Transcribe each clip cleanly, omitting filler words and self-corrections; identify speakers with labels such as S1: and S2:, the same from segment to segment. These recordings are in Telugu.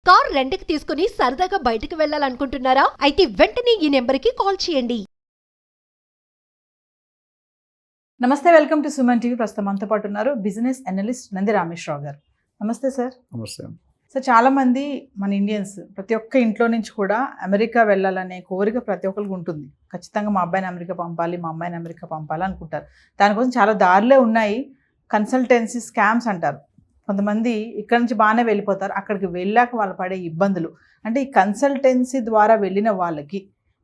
S1: కార్ రెంట్‌కి తీసుకుని సరదాగా బయటికి వెళ్ళాలనుకుంటున్నారా? అయితే వెంటనే ఈ నెంబర్‌కి కాల్ చేయండి.
S2: నమస్తే, వెల్కమ్ టు సుమన్ టీవీ. ప్రస్తుతం మనతో పాటు ఉన్నారు బిజినెస్ అనలిస్ట్ నంది రామేశ్వరరావు గారు. నమస్తే సార్.
S3: నమస్తే.
S2: సార్, చాలామంది మన ఇండియన్స్ ప్రతి ఒక్క ఇంట్లో నుంచి కూడా అమెరికా వెళ్ళాలనే కోరిక ప్రతి ఒక్కరికి ఉంటుంది. ఖచ్చితంగా మా అబ్బాయిని అమెరికా పంపాలి, మా అమ్మాయిని అమెరికా పంపాలి అనుకుంటారు. దానికోసం చాలా దారులే ఉన్నాయి. కన్సల్టెన్సీ స్కామ్స్ అంటారు. కొంతమంది ఇక్కడ నుంచి బాగానే వెళ్ళిపోతారు, అక్కడికి వెళ్ళాక వాళ్ళు పడే ఇబ్బందులు. అంటే ఈ కన్సల్టెన్సీ ద్వారా వెళ్ళిన వాళ్ళకి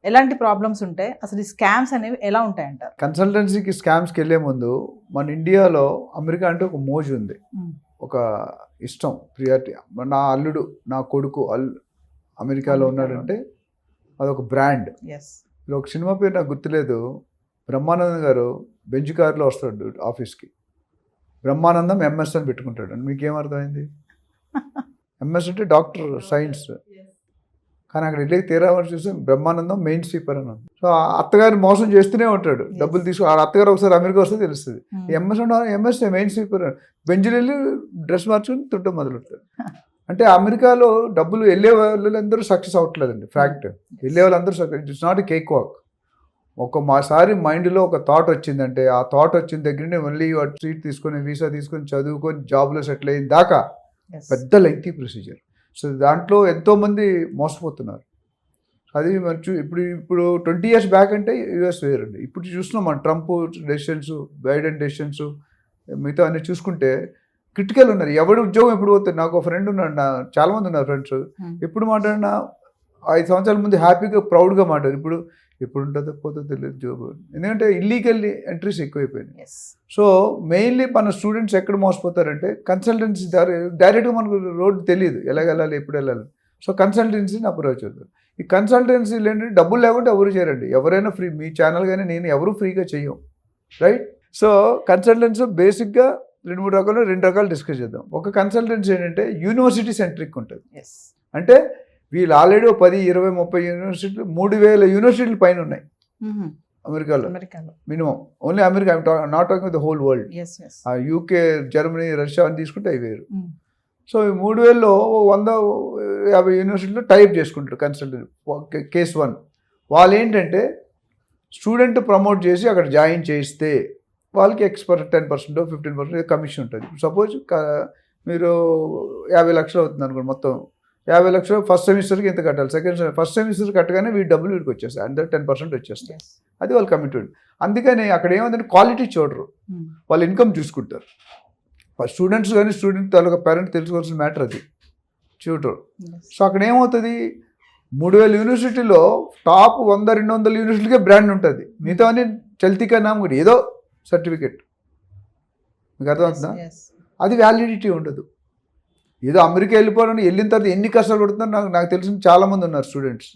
S2: ఎలాంటి ప్రాబ్లమ్స్ ఉంటాయి, అసలు ఈ స్కామ్స్ అనేవి ఎలా ఉంటాయంటారు?
S3: కన్సల్టెన్సీకి స్కామ్స్కి వెళ్ళే ముందు మన ఇండియాలో అమెరికా అంటే ఒక మోజు ఉంది, ఒక ఇష్టం, ప్రియారిటీ. నా అల్లుడు, నా కొడుకు అమెరికాలో ఉన్నాడంటే అదొక బ్రాండ్. ఇప్పుడు ఒక సినిమా పేరు నాకు గుర్తులేదు, బ్రహ్మానందం గారు బెంచ్ కార్లో వస్తాడు ఆఫీస్కి, బ్రహ్మానందం ఎంఎస్ అని పెట్టుకుంటాడు. మీకేమర్థమైంది? ఎంఎస్ అంటే డాక్టర్ సైన్స్, కానీ అక్కడ వెళ్ళి తీరామని చూస్తే బ్రహ్మానందం మెయిన్ స్వీపర్ అని. సో అత్తగారిని మోసం చేస్తూనే ఉంటాడు, డబ్బులు తీసుకు. అత్తగారు ఒకసారి అమెరికా వస్తే తెలుస్తుంది. ఎంఎస్ మెయిన్ స్వీపర్ బెంచ్లు వెళ్ళి డ్రెస్ మార్చుకుని తుంట మొదలెడతాడు. అంటే అమెరికాలో డబ్బులు వెళ్ళే వాళ్ళందరూ సక్సెస్ అవ్వట్లేదండి. ఫ్యాక్ట్, వెళ్ళే వాళ్ళందరూ success. It's not a cakewalk. మాసారి మైండ్లో ఒక థాట్ వచ్చిందంటే ఆ థాట్ వచ్చిన దగ్గరనే మళ్ళీ సీట్ తీసుకొని వీసా తీసుకొని చదువుకొని జాబ్లో సెటిల్ అయిన దాకా పెద్ద లెంగ్తీ ప్రొసీజర్. సో దాంట్లో ఎంతోమంది మోసపోతున్నారు. అది ఇప్పుడు 20 years బ్యాక్ అంటే యూఎస్ వేరండి. ఇప్పుడు చూస్తున్నాం మన ట్రంప్ డెసిషన్స్, బైడెన్ డెసిషన్స్, మిగతా అన్ని చూసుకుంటే క్రిటికల్ ఉన్నారు. ఎవడు ఉద్యోగం ఎప్పుడు పోతుంది? నాకు ఒక ఫ్రెండ్ ఉన్నాడు, చాలామంది ఉన్నారు ఫ్రెండ్స్. ఎప్పుడు మాట్లాడినా 5 సంవత్సరాల ముందు హ్యాపీగా ప్రౌడ్గా మాట్లాడు. ఇప్పుడు ఎప్పుడు ఉంటుందో పోతుందో తెలియదు జాబ్. ఎందుకంటే ఇల్లీగల్ ఎంట్రీస్ ఎక్కువైపోయినాయి. సో మెయిన్లీ మన స్టూడెంట్స్ ఎక్కడ మోసపోతారంటే కన్సల్టెన్సీ డైరెక్ట్గా మనకు రోడ్డు తెలియదు, ఎలాగ వెళ్ళాలి, ఎప్పుడు వెళ్ళాలి. సో కన్సల్టెన్సీని అప్రోచ్ అవుతారు. ఈ కన్సల్టెన్సీలు ఏంటంటే డబ్బులు లేకుంటే ఎవరు చేయరండి. ఎవరైనా ఫ్రీ, మీ ఛానల్ కానీ నేను ఎవరు ఫ్రీగా చెయ్యం, రైట్? సో కన్సల్టెన్సీ బేసిక్గా 2 రకాలు డిస్కస్ చేద్దాం. ఒక కన్సల్టెన్సీ ఏంటంటే యూనివర్సిటీ సెంట్రిక్ ఉంటుంది. అంటే వీళ్ళు ఆల్రెడీ 10, 20, 30 యూనివర్సిటీలు, 3000 యూనివర్సిటీలు పైన ఉన్నాయి అమెరికాలో minimum. Only America, not talking with the whole world. UK, Germany, Russia అని తీసుకుంటే అవి వేరు. సో ఈ 3000లో 150 యూనివర్సిటీలో టైప్ చేసుకుంటారు కన్సల్టెంట్. కేస్ 1 వాళ్ళు ఏంటంటే స్టూడెంట్ ప్రమోట్ చేసి అక్కడ జాయిన్ చేయిస్తే వాళ్ళకి ఎక్స్పర్ట్ 10%, 15% కమిషన్ ఉంటుంది. సపోజ్ మీరు 50 లక్షలు అవుతుంది అనుకోండి, మొత్తం 50 లక్షలు ఫస్ట్ సెమిస్టర్కి ఎంత కట్టాలి, ఫస్ట్ సెమిస్టర్ కట్టగానే వీడి డబ్బులు వీడికి వచ్చేస్తాయి, అందరూ 10% వచ్చేస్తాయి. అది వాళ్ళు కమిటెడ్. అందుకని అక్కడ ఏమంటే క్వాలిటీ చూడరు, వాళ్ళ ఇన్కమ్ చూసుకుంటారు. స్టూడెంట్స్ కానీ స్టూడెంట్ తాలూకా పేరెంట్ తెలుసుకోవాల్సిన మ్యాటర్ అది చూడరు. సో అక్కడ ఏమవుతుంది, 3000 యూనివర్సిటీలో టాప్ 100, 200 యూనివర్సిటీకే బ్రాండ్ ఉంటుంది. మిగతా అని చల్తీకా నామ్ కూడా ఏదో సర్టిఫికెట్. మీకు అర్థమవుతుందా? అది వ్యాలిడిటీ ఉండదు. ఏదో అమెరికా వెళ్ళిపోవాలని వెళ్ళిన తర్వాత ఎన్ని కష్టాలు పడుతున్నారు నాకు తెలిసిన చాలామంది ఉన్నారు స్టూడెంట్స్.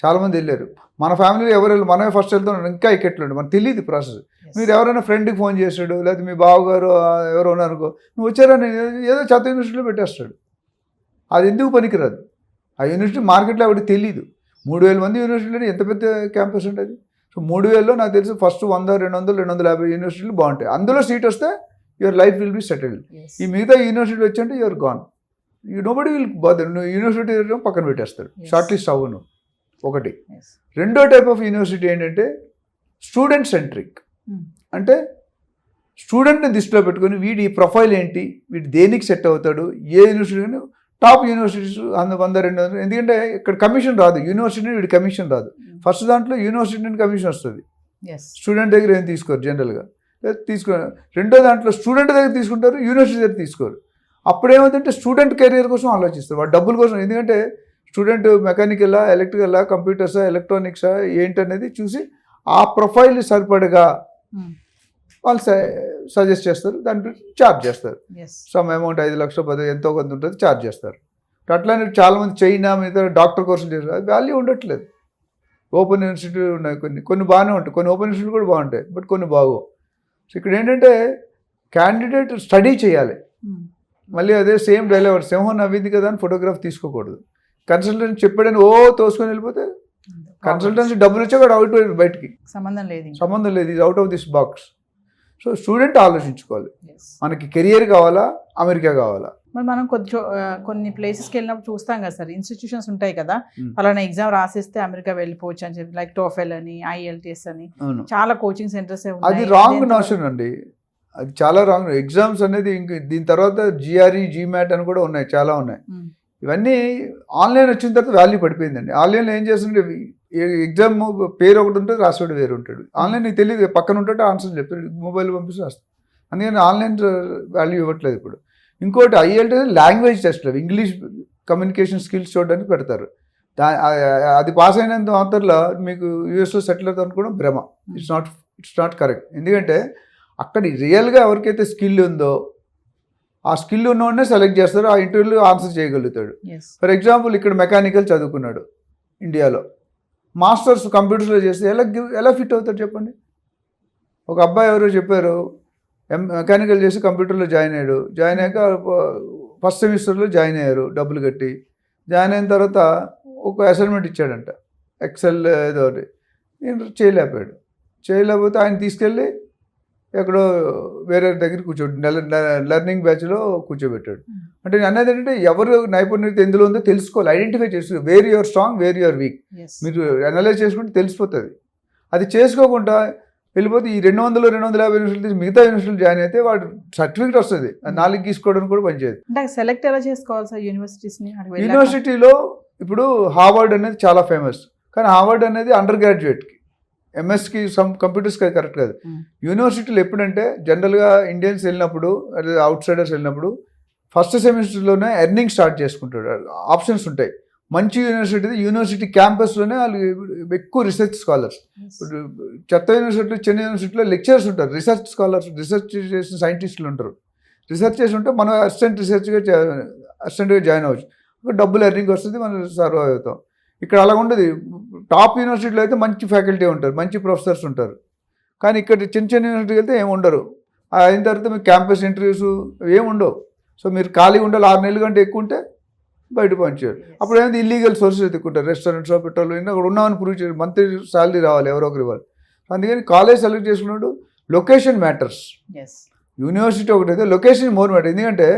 S3: చాలామంది వెళ్ళారు. మన ఫ్యామిలీలో ఎవరు వెళ్ళి మనమే ఫస్ట్ వెళ్తున్నాం, ఇంకా ఎక్కెట్లుండి మనకు తెలియదు ప్రాసెస్. మీరు ఎవరైనా ఫ్రెండ్కి ఫోన్ చేసాడు, లేకపోతే మీ బావగారు ఎవరో ఉన్నారనుకో, నువ్వు వచ్చారని ఏదో చెత్త యూనివర్సిటీలో పెట్టేస్తాడు. అది ఎందుకు పనికిరాదు. ఆ యూనివర్సిటీ మార్కెట్లో ఎవరికి తెలియదు. 3000 మంది యూనివర్సిటీలో ఎంత పెద్ద క్యాంపస్ ఉంటుంది. సో 3000లో నాకు తెలిసి ఫస్ట్ 100, 200, 250 యూనివర్సిటీలు బాగుంటాయి. అందులో సీట్ వస్తే your life will be settled. ఈ మిగతా యూనివర్సిటీ వచ్చంటే your gone. Nobody will bother. నువ్వు యూనివర్సిటీ పక్కన పెట్టేస్తాడు, షార్ట్ లిస్ట్ అవ్వను. ఒకటి. రెండో టైప్ ఆఫ్ యూనివర్సిటీ ఏంటంటే స్టూడెంట్ సెంట్రిక్. అంటే స్టూడెంట్ని దృష్టిలో పెట్టుకొని వీడి ప్రొఫైల్ ఏంటి, వీడు దేనికి సెట్ అవుతాడు, ఏ యూనివర్సిటీ కానీ టాప్ యూనివర్సిటీస్ 100, 200. ఎందుకంటే ఇక్కడ కమిషన్ రాదు, యూనివర్సిటీ వీడి కమిషన్ రాదు. ఫస్ట్ దాంట్లో యూనివర్సిటీ కమిషన్ వస్తుంది, స్టూడెంట్ దగ్గర ఏం తీసుకోరు జనరల్గా, రెండో దాంట్లో స్టూడెంట్ దగ్గర తీసుకుంటారు, యూనివర్సిటీ దగ్గర తీసుకోరు. అప్పుడేమవుతుందంటే స్టూడెంట్ కెరీర్ కోసం ఆలోచిస్తారు, వాడు డబ్బుల కోసం. ఎందుకంటే స్టూడెంట్ మెకానికలా, ఎలక్ట్రికలా, కంప్యూటర్సా, ఎలక్ట్రానిక్సా ఏంటనేది చూసి ఆ ప్రొఫైల్ సరిపడగా వాళ్ళు సజెస్ట్ చేస్తారు, దాన్ని ఛార్జ్ చేస్తారు. సమ్ అమౌంట్ 5 లక్షలు 10 ఎంతో కొంత ఉంటుంది, ఛార్జ్ చేస్తారు. అట్లానే చాలామంది చైనా మీద డాక్టర్ కోర్సులు చేస్తారు, అది వాల్యూ ఉండట్లేదు. ఓపెన్ యూనివర్సిటీ ఉన్నాయి, కొన్ని బాగానే ఉంటాయి, కొన్ని ఓపెన్ యూనివర్సిటీలు కూడా బాగుంటాయి, బట్ కొన్ని బాగో. సో ఇక్కడ ఏంటంటే క్యాండిడేట్ స్టడీ చేయాలి. మళ్ళీ అదే సేమ్ డైలవర్ సింహం నవ్వింది కదా అని ఫోటోగ్రాఫ్ తీసుకోకూడదు. కన్సల్టెంట్ చెప్పాడని తోసుకొని వెళ్ళిపోతే కన్సల్టెన్సీ డబ్బులు వచ్చా కూడా అవుట్ బయటికి సంబంధం లేదు, ఇది out of this box. So student ఆలోచించుకోవాలి, మనకి కెరియర్ కావాలా, అమెరికా కావాలా.
S2: మరి మనం కొన్ని ప్లేసెస్కి వెళ్ళినప్పుడు చూస్తాం కదా సార్, ఇన్స్టిట్యూషన్స్ ఉంటాయి కదా,
S3: Hmm.
S2: అలానే ఎగ్జామ్ రాసేస్తే అమెరికా వెళ్ళిపోవచ్చు అని చెప్పి, లైక్ టోఫెల్ అని, IELTS అని
S3: అవును,
S2: చాలా కోచింగ్ సెంటర్స్
S3: అది రాంగ్ నోషన్ అండి. అది చాలా రాంగ్. ఎగ్జామ్స్ అనేది ఇంక దీని తర్వాత GRE GMAT అని కూడా ఉన్నాయి, చాలా ఉన్నాయి. ఇవన్నీ ఆన్లైన్ వచ్చిన తర్వాత వాల్యూ పడిపోయిందండి. ఆన్లైన్లో ఏం చేస్తుంటే ఎగ్జామ్ పేరు ఒకటి ఉంటుంది, రాసేవాడు వేరు ఉంటాడు. ఆన్లైన్ నీకు తెలియదు, పక్కన ఉంటాడు ఆన్సర్ చెప్తాడు, మొబైల్ పంపిస్తే రాస్తాడు. అందుకని ఆన్లైన్ వాల్యూ ఇవ్వట్లేదు ఇప్పుడు. ఇంకోటి IELTS లాంగ్వేజ్ టెస్ట్లు, ఇంగ్లీష్ కమ్యూనికేషన్ స్కిల్స్ చూడడానికి పెడతారు. అది పాస్ అయినంత మాత్రంలో మీకు యూఎస్లో సెటిల్ అవుతాను కూడా భ్రమ. It's not correct. ఎందుకంటే అక్కడ రియల్గా ఎవరికైతే స్కిల్ ఉందో ఆ స్కిల్ ఉన్నవాడినే సెలెక్ట్ చేస్తారు, ఆ ఇంటర్వ్యూలో ఆన్సర్ చేయగలుగుతాడు. ఫర్ ఎగ్జాంపుల్ ఇక్కడ మెకానికల్ చదువుకున్నాడు ఇండియాలో, మాస్టర్స్ కంప్యూటర్స్లో చేస్తే ఎలా ఫిట్ అవుతాడు చెప్పండి. ఒక అబ్బాయి ఎవరో చెప్పారు, మెకానికల్ చేసి కంప్యూటర్లో జాయిన్ అయ్యాడు. జాయిన్ అయ్యాక ఫస్ట్ సెమిస్టర్లో జాయిన్ అయ్యారు డబ్బులు కట్టి. జాయిన్ అయిన తర్వాత ఒక అసైన్మెంట్ ఇచ్చాడంట, ఎక్సెల్ ఏదో ఒకటి. నేను చేయలేకపోతే ఆయన తీసుకెళ్ళి ఎక్కడో వేరే దగ్గర లెర్నింగ్ బ్యాచ్లో కూర్చోబెట్టాడు. అంటే నేను అనేది ఏంటంటే ఎవరు నైపుణ్యత ఎందులో ఉందో తెలుసుకోవాలి, ఐడెంటిఫై చేసుకోవాలి. Where your strong, where your weak మీరు అనలైజ్ చేసుకుంటే తెలిసిపోతుంది. అది చేసుకోకుండా వెళ్ళిపోతే ఈ 200 250 యూనివర్సిటీలు మిగతా యూనివర్సిటీలు జాయిన్ అయితే వాడు సర్టిఫికేట్ వస్తుంది, 4 గీసుకోవడానికి కూడా పనిచేయదు.
S2: సెలెక్ట్ ఎలా చేసుకోవాలి సార్ యూనివర్సిటీస్ని?
S3: యూనివర్సిటీలో ఇప్పుడు హార్వర్డ్ అనేది చాలా ఫేమస్, కానీ హార్వర్డ్ అనేది అండర్ గ్రాడ్యుయేట్కి, ఎంఎస్కి కంప్యూటర్స్కి కరెక్ట్ కాదు. యూనివర్సిటీలు ఎప్పుడంటే జనరల్గా ఇండియన్స్ వెళ్ళినప్పుడు, అవుట్ సైడర్స్ వెళ్ళినప్పుడు ఫస్ట్ సెమిస్టర్లోనే ఎర్నింగ్ స్టార్ట్ చేసుకుంటాడు. ఆప్షన్స్ ఉంటాయి. మంచి యూనివర్సిటీ క్యాంపస్లోనే వాళ్ళు ఎక్కువ రీసెర్చ్ స్కాలర్స్. చెత్త యూనివర్సిటీలో, చిన్న యూనివర్సిటీలో లెక్చరర్స్ ఉంటారు, రీసెర్చ్ స్కాలర్స్, రీసెర్చ్ చేసిన సైంటిస్టులు ఉంటారు. రీసెర్చ్ చేసి ఉంటే మనం అసిస్టెంట్గా జాయిన్ అవ్వచ్చు, డబ్బులు ఎర్నింగ్ వస్తుంది, మనం సర్వ్ అవుతాం. ఇక్కడ అలా ఉండదు. టాప్ యూనివర్సిటీలో అయితే మంచి ఫ్యాకల్టీ ఉంటారు, మంచి ప్రొఫెసర్స్ ఉంటారు. కానీ ఇక్కడ చిన్న యూనివర్సిటీకి వెళ్తే ఏమి ఉండరు. అయిన తర్వాత మీకు క్యాంపస్ ఇంటర్వ్యూస్ ఏమి ఉండవు. సో మీరు ఖాళీ ఉండాలి, 6 నెలల కంటే ఎక్కువ ఉంటే బయట పనిచేయాలి. అప్పుడు ఏంటి ఇల్లీగల్ సోర్సెస్ ఎత్తుకుంటారు, రెస్టారెంట్స్లో పెట్రోల్ అక్కడ ఉన్నామని ప్రూవ్ చేయాలి, మంత్లీ శాలరీ రావాలి, ఎవరో ఒకరు ఇవ్వాలి. అందుకని కాలేజ్ సెలెక్ట్ చేసుకున్నాడు లొకేషన్ మ్యాటర్స్. యూనివర్సిటీ ఒకటైతే లొకేషన్ మోర్ మ్యాటర్. ఎందుకంటే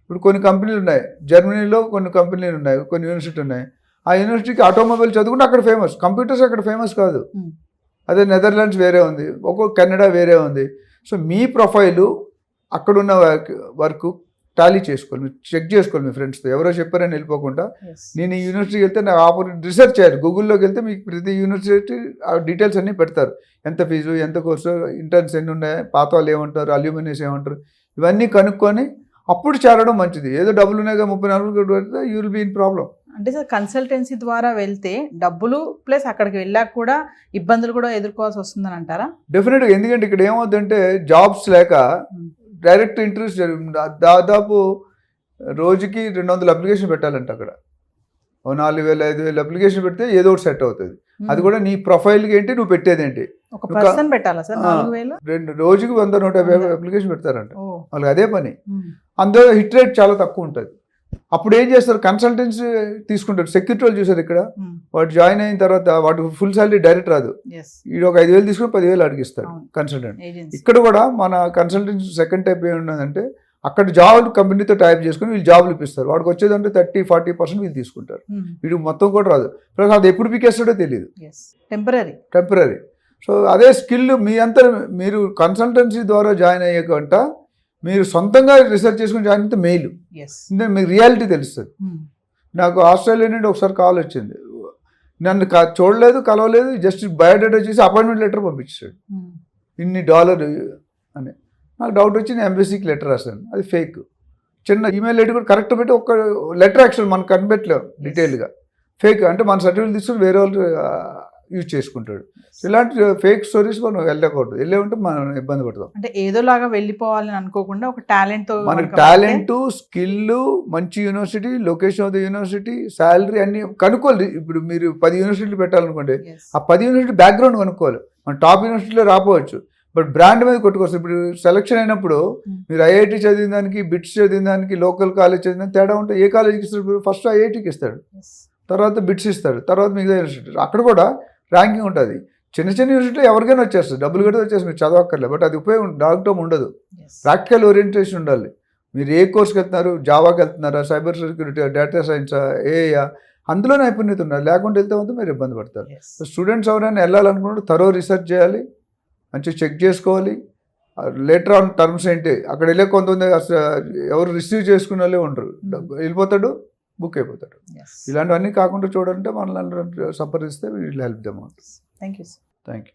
S3: ఇప్పుడు కొన్ని కంపెనీలు ఉన్నాయి, జర్మనీలో కొన్ని కంపెనీలు ఉన్నాయి, కొన్ని యూనివర్సిటీ ఉన్నాయి. ఆ యూనివర్సిటీకి ఆటోమొబైల్ చదువుకుంటే అక్కడ ఫేమస్, కంప్యూటర్స్ అక్కడ ఫేమస్ కాదు. అదే నెదర్లాండ్స్ వేరే ఉంది, కెనడా వేరే ఉంది. సో మీ ప్రొఫైలు అక్కడున్న వర్క్ టాలీ చేసుకోవాలి, మీరు చెక్ చేసుకోవాలి మీ ఫ్రెండ్స్తో. ఎవరో చెప్పారని వెళ్ళిపోకుండా నేను ఈ యూనివర్సిటీకి వెళ్తే నాకు ఆపర్చునిటీ రీసెర్చ్ చేయాలి. గూగుల్లోకి వెళ్తే మీకు ప్రతి యూనివర్సిటీ ఆ డీటెయిల్స్ అన్నీ పెడతారు, ఎంత ఫీజు, ఎంత కోర్సు, ఇంటర్న్స్ ఎన్ని ఉన్నాయి, పాత వాళ్ళు ఏమంటారు, అల్యూమినియస్ ఏమంటారు, ఇవన్నీ కనుక్కొని అప్పుడు చేరడం మంచిది. ఏదో డబ్బులు ఉన్నాయిగా 34 పెడితే you will be in problem.
S2: అంటే సార్ కన్సల్టెన్సీ ద్వారా వెళ్తే డబ్బులు ప్లస్ అక్కడికి వెళ్ళాక కూడా ఇబ్బందులు కూడా ఎదుర్కోవాల్సి వస్తుందని అంటారా?
S3: డెఫినెట్గా. ఎందుకంటే ఇక్కడ ఏమవుతుందంటే జాబ్స్ లేక డైరెక్ట్ ఇంటర్వ్యూస్ దాదాపు రోజుకి 200 అప్లికేషన్ పెట్టాలంట. అక్కడ 4000 5000 అప్లికేషన్ పెడితే ఏదో ఒకటి సెట్ అవుతుంది. అది కూడా నీ ప్రొఫైల్కి ఏంటి, నువ్వు పెట్టేది ఏంటి.
S2: ఒక పర్సన్ పెట్టాలా సార్? 4000
S3: రోజుకి 100 150 అప్లికేషన్ పెడతారంట వాళ్ళకి, అదే పని. అందులో హిట్ రేట్ చాలా తక్కువ ఉంటుంది. అప్పుడు ఏం చేస్తారు, కన్సల్టెన్సీ తీసుకుంటారు. సెక్యూరిటీ వాళ్ళు చూసారు ఇక్కడ, వాడు జాయిన్ అయిన తర్వాత వాడు ఫుల్ శాలరీ డైరెక్ట్ రాదు, వీడు ఒక 5000 తీసుకుని 10,000 అడిగిస్తాడు కన్సల్టెంట్. ఇక్కడ కూడా మన కన్సల్టెన్సీ సెకండ్ టైప్ ఏమున్నదంటే అక్కడ జాబ్ కంపెనీతో టైప్ చేసుకుని వీళ్ళు జాబ్లు ఇప్పిస్తారు. వాడికి వచ్చేదంటే 30-40% వీళ్ళు తీసుకుంటారు, వీడు మొత్తం కూడా రాదు. ప్లస్ అది ఎప్పుడు పీకేస్తాడో తెలియదు, టెంపరీ. సో అదే స్కిల్ మీ అంతా మీరు కన్సల్టెన్సీ ద్వారా జాయిన్ అయ్యాకంట మీరు సొంతంగా రీసెర్చ్ చేసుకుని జాయిన్ అయితే మెయిల్, మీకు రియాలిటీ తెలుస్తుంది. నాకు ఆస్ట్రేలియా నుండి ఒకసారి కాల్ వచ్చింది, నన్ను చూడలేదు, కలవలేదు, జస్ట్ బయోడేటా చేసి అపాయింట్మెంట్ లెటర్ పంపించాడు, $ఇన్ని అని. నాకు డౌట్ వచ్చి నేను ఎంబసీకి లెటర్ రాశాను, అది ఫేక్. చిన్న ఈమెయిల్ ఐడి కూడా కరెక్ట్ పెట్టి ఒక లెటర్ యాక్చువల్ మనకు కనిపెట్టలేము డీటెయిల్గా, ఫేక్. అంటే మన సర్టిఫికేట్ తీసుకుని వేరే వాళ్ళు యూజ్ చేసుకుంటాడు. ఇలాంటి ఫేక్ స్టోరీస్ మనం వెళ్ళకూడదు, వెళ్ళే ఉంటే మనం ఇబ్బంది పడతాం.
S2: అంటే ఏదోలాగా వెళ్ళిపోవాలని అనుకోకుండా ఒక టాలెంట్,
S3: మనకి టాలెంట్, స్కిల్, మంచి university, location of the university, salary అన్ని కనుక్కోవాలి. ఇప్పుడు మీరు 10 యూనివర్సిటీలు పెట్టాలనుకోండి, ఆ 10 యూనివర్సిటీ బ్యాక్గ్రౌండ్ కనుక్కోవాలి. మన టాప్ యూనివర్సిటీలో రాపోవచ్చు, బట్ బ్రాండ్ మీద కొట్టుకోవచ్చు. ఇప్పుడు సెలక్షన్ అయినప్పుడు మీరు ఐఐటి చదివిన దానికి, బిట్స్ చదివిన దానికి, లోకల్ కాలేజ్ చదివిన తేడా ఉంటే ఏ కాలేజ్కి ఇస్తాడు? ఫస్ట్ ఐఐటికి ఇస్తాడు, తర్వాత బిట్స్ ఇస్తాడు, తర్వాత మిగతా యూనివర్సిటీ. అక్కడ కూడా ర్యాంకింగ్ ఉంటుంది. చిన్న యూనివర్సిటీలో ఎవరికైనా వచ్చేస్తుంది, డబ్బులు కడితే వచ్చేస్తుంది, మీరు చదవక్కర్లేదు. బట్ అది ఉపయోగం లాంగ్ టర్మ్ ఉండదు. ప్రాక్టికల్ ఓరియంటేషన్ ఉండాలి. మీరు ఏ కోర్స్కి వెళ్తున్నారు, జావాకి వెళ్తున్నారా, సైబర్ సెక్యూరిటీ, డేటా సైన్సా, ఏఐయా, అందులో నైపుణ్యత ఉన్నారు. లేకుంటే వెళ్తే మాత్రం మీరు ఇబ్బంది పడతారు.
S2: Yes.
S3: స్టూడెంట్స్ ఎవరైనా వెళ్ళాలనుకున్నప్పుడు థరో రీసెర్చ్ చేయాలి, మంచిగా చెక్ చేసుకోవాలి. లేటర్ ఆన్ టర్మ్స్ ఏంటి, అక్కడ వెళ్ళే కొంతమంది అసలు ఎవరు రిసీవ్ చేసుకునే వాళ్ళే ఉండరు, వెళ్ళిపోతాడు, బుక్ అయిపోతాడు.
S2: Yes.
S3: ఇలాంటివన్నీ కాకుండా చూడాలంటే మనల్ని సంప్రదిస్తే వీళ్ళు help them.
S2: Thank you, sir.
S3: Thank you.